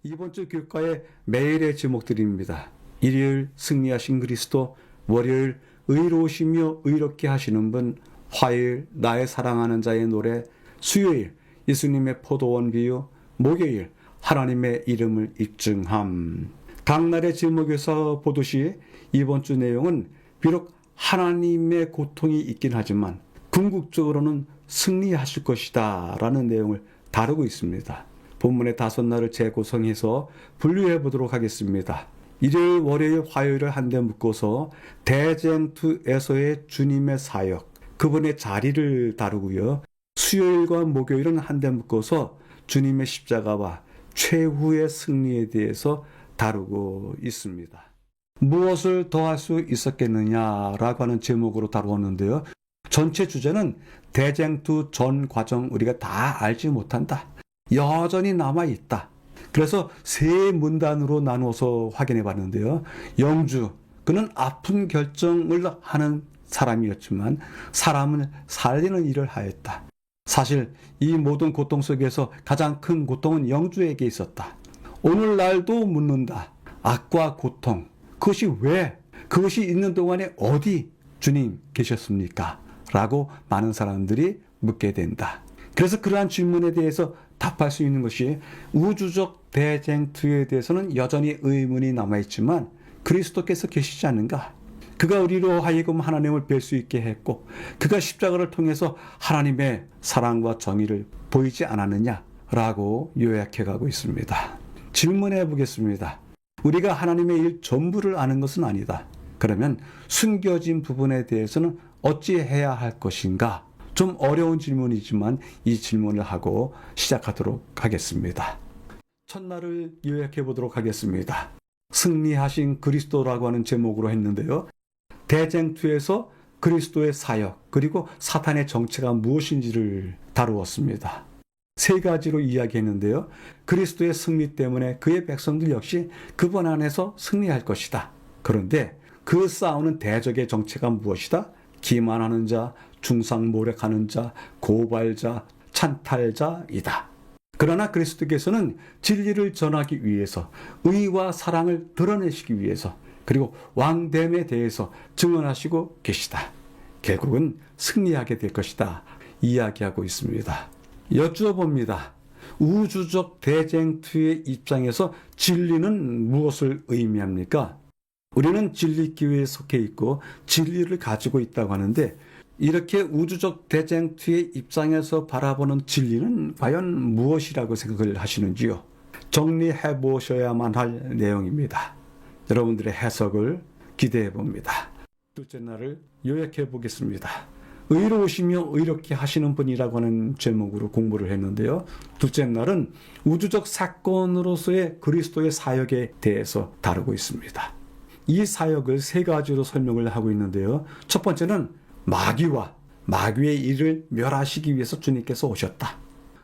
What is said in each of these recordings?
이번 주 교과의 매일의 제목들입니다. 일요일 승리하신 그리스도, 월요일 의로우시며 의롭게 하시는 분, 화요일 나의 사랑하는 자의 노래, 수요일 예수님의 포도원 비유, 목요일 하나님의 이름을 입증함. 각 날의 제목에서 보듯이 이번 주 내용은 비록 하나님의 고통이 있긴 하지만 궁극적으로는 승리하실 것이다 라는 내용을 다루고 있습니다. 본문의 5날을 재구성해서 분류해 보도록 하겠습니다. 일요일, 월요일, 화요일을 한데 묶어서 대쟁투에서의 주님의 사역, 그분의 자리를 다루고요. 수요일과 목요일은 한데 묶어서 주님의 십자가와 최후의 승리에 대해서 다루고 있습니다. 무엇을 더 할 수 있었겠느냐라고 하는 제목으로 다루었는데요. 전체 주제는 대쟁투 전 과정 우리가 다 알지 못한다. 여전히 남아있다. 그래서 세 문단으로 나누어서 확인해 봤는데요. 영주, 그는 아픈 결정을 하는 사람이었지만 사람을 살리는 일을 하였다. 사실 이 모든 고통 속에서 가장 큰 고통은 영주에게 있었다. 오늘날도 묻는다. 악과 고통, 그것이 왜? 그것이 있는 동안에 어디 주님 계셨습니까? 라고 많은 사람들이 묻게 된다. 그래서 그러한 질문에 대해서 답할 수 있는 것이 우주적 대쟁투에 대해서는 여전히 의문이 남아있지만 그리스도께서 계시지 않는가? 그가 우리로 하여금 하나님을 뵐 수 있게 했고 그가 십자가를 통해서 하나님의 사랑과 정의를 보이지 않았느냐라고 요약해 가고 있습니다. 질문해 보겠습니다. 우리가 하나님의 일 전부를 아는 것은 아니다. 그러면 숨겨진 부분에 대해서는 어찌해야 할 것인가? 좀 어려운 질문이지만 이 질문을 하고 시작하도록 하겠습니다. 첫날을 요약해 보도록 하겠습니다. 승리하신 그리스도라고 하는 제목으로 했는데요. 대쟁투에서 그리스도의 사역 그리고 사탄의 정체가 무엇인지를 다루었습니다. 세 가지로 이야기했는데요. 그리스도의 승리 때문에 그의 백성들 역시 그분 안에서 승리할 것이다. 그런데 그 싸우는 대적의 정체가 무엇이다? 기만하는 자, 중상모략하는 자, 고발자, 찬탈자이다. 그러나 그리스도께서는 진리를 전하기 위해서 의와 사랑을 드러내시기 위해서 그리고 왕됨에 대해서 증언하시고 계시다. 결국은 승리하게 될 것이다. 이야기하고 있습니다. 여쭈어봅니다. 우주적 대쟁투의 입장에서 진리는 무엇을 의미합니까? 우리는 진리교회에 속해 있고 진리를 가지고 있다고 하는데 이렇게 우주적 대쟁투의 입장에서 바라보는 진리는 과연 무엇이라고 생각을 하시는지요? 정리해 보셔야만 할 내용입니다. 여러분들의 해석을 기대해 봅니다. 둘째 날을 요약해 보겠습니다. 의로우시며 의롭게 하시는 분이라고 하는 제목으로 공부를 했는데요. 둘째 날은 우주적 사건으로서의 그리스도의 사역에 대해서 다루고 있습니다. 이 사역을 세 가지로 설명을 하고 있는데요. 첫 번째는 마귀의 일을 멸하시기 위해서 주님께서 오셨다.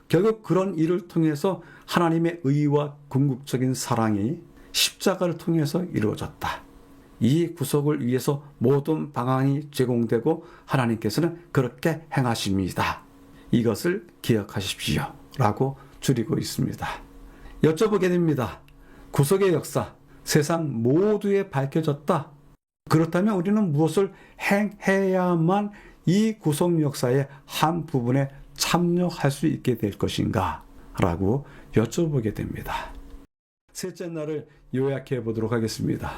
결국 그런 일을 통해서 하나님의 의와 궁극적인 사랑이 십자가를 통해서 이루어졌다. 이 구속을 위해서 모든 방안이 제공되고 하나님께서는 그렇게 행하십니다. 이것을 기억하십시오. 라고 줄이고 있습니다. 여쭤보게 됩니다. 구속의 역사, 세상 모두에 밝혀졌다. 그렇다면 우리는 무엇을 행해야만 이 구속 역사의 한 부분에 참여할 수 있게 될 것인가? 라고 여쭤보게 됩니다. 셋째 날을 요약해 보도록 하겠습니다.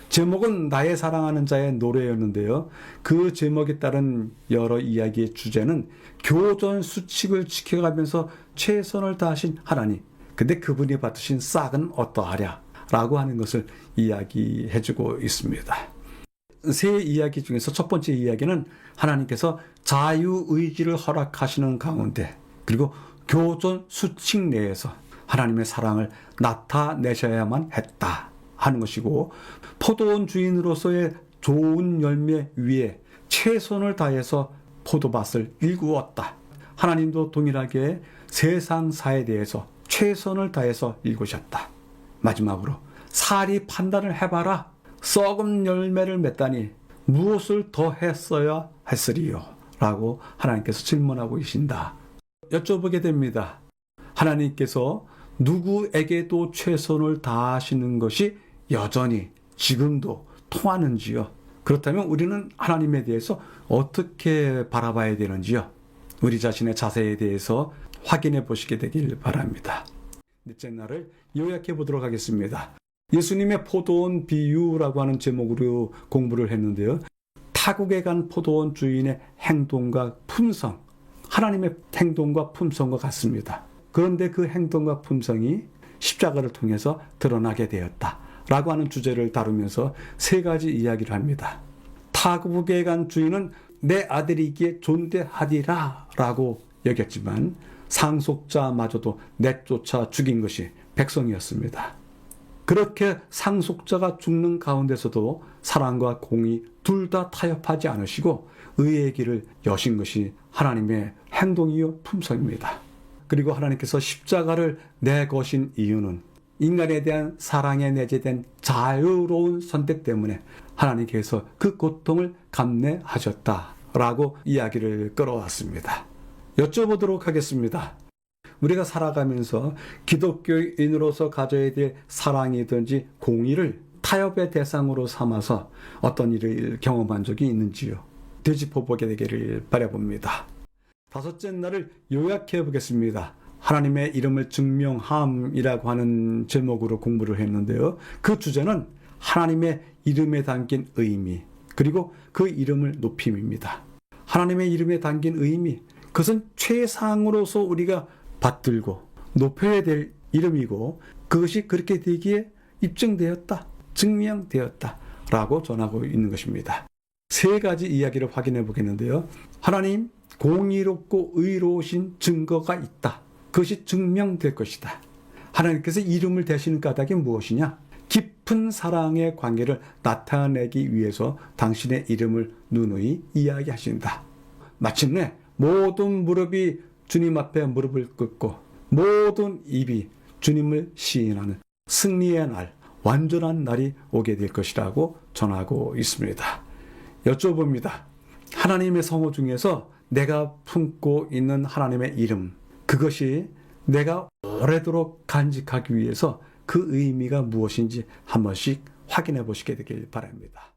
제목은 나의 사랑하는 자의 노래였는데요. 그 제목에 따른 여러 이야기의 주제는 교전 수칙을 지켜가면서 최선을 다하신 하나님. 근데 그분이 받으신 싹은 어떠하랴? 라고 하는 것을 이야기해주고 있습니다. 세 이야기 중에서 첫 번째 이야기는 하나님께서 자유의지를 허락하시는 가운데 그리고 교전 수칙 내에서 하나님의 사랑을 나타내셔야만 했다 하는 것이고 포도원 주인으로서의 좋은 열매 위에 최선을 다해서 포도밭을 일구었다. 하나님도 동일하게 세상사에 대해서 최선을 다해서 일구셨다. 마지막으로 사리 판단을 해봐라. 썩은 열매를 맺다니 무엇을 더 했어야 했으리요? 라고 하나님께서 질문하고 계신다. 여쭤보게 됩니다. 하나님께서 누구에게도 최선을 다하시는 것이 여전히 지금도 통하는지요? 그렇다면 우리는 하나님에 대해서 어떻게 바라봐야 되는지요? 우리 자신의 자세에 대해서 확인해 보시게 되길 바랍니다. 넷째 날을 요약해 보도록 하겠습니다. 예수님의 포도원 비유라고 하는 제목으로 공부를 했는데요. 타국에 간 포도원 주인의 행동과 품성, 하나님의 행동과 품성과 같습니다. 그런데 그 행동과 품성이 십자가를 통해서 드러나게 되었다 라고 하는 주제를 다루면서 세 가지 이야기를 합니다. 타국에 간 주인은 내 아들이기에 존대하리라 라고 여겼지만 상속자마저도 내쫓아 죽인 것이 백성이었습니다. 그렇게 상속자가 죽는 가운데서도 사랑과 공의 둘 다 타협하지 않으시고 의의 길을 여신 것이 하나님의 행동이요 품성입니다. 그리고 하나님께서 십자가를 내거신 이유는 인간에 대한 사랑에 내재된 자유로운 선택 때문에 하나님께서 그 고통을 감내하셨다라고 이야기를 끌어왔습니다. 여쭤보도록 하겠습니다. 우리가 살아가면서 기독교인으로서 가져야 될 사랑이든지 공의를 타협의 대상으로 삼아서 어떤 일을 경험한 적이 있는지요? 되짚어보게 되기를 바라봅니다. 다섯째 날을 요약해 보겠습니다. 하나님의 이름을 증명함이라고 하는 제목으로 공부를 했는데요. 그 주제는 하나님의 이름에 담긴 의미, 그리고 그 이름을 높임입니다. 하나님의 이름에 담긴 의미, 그것은 최상으로서 우리가 받들고 높여야 될 이름이고 그것이 그렇게 되기에 입증되었다, 증명되었다 라고 전하고 있는 것입니다. 세 가지 이야기를 확인해 보겠는데요. 하나님 공의롭고 의로우신 증거가 있다. 그것이 증명될 것이다. 하나님께서 이름을 대시는 까닭이 무엇이냐? 깊은 사랑의 관계를 나타내기 위해서 당신의 이름을 누누이 이야기하신다. 마침내 모든 무릎이 주님 앞에 무릎을 꿇고 모든 입이 주님을 시인하는 승리의 날, 완전한 날이 오게 될 것이라고 전하고 있습니다. 여쭤봅니다. 하나님의 성호 중에서 내가 품고 있는 하나님의 이름, 그것이 내가 오래도록 간직하기 위해서 그 의미가 무엇인지 한 번씩 확인해 보시게 되길 바랍니다.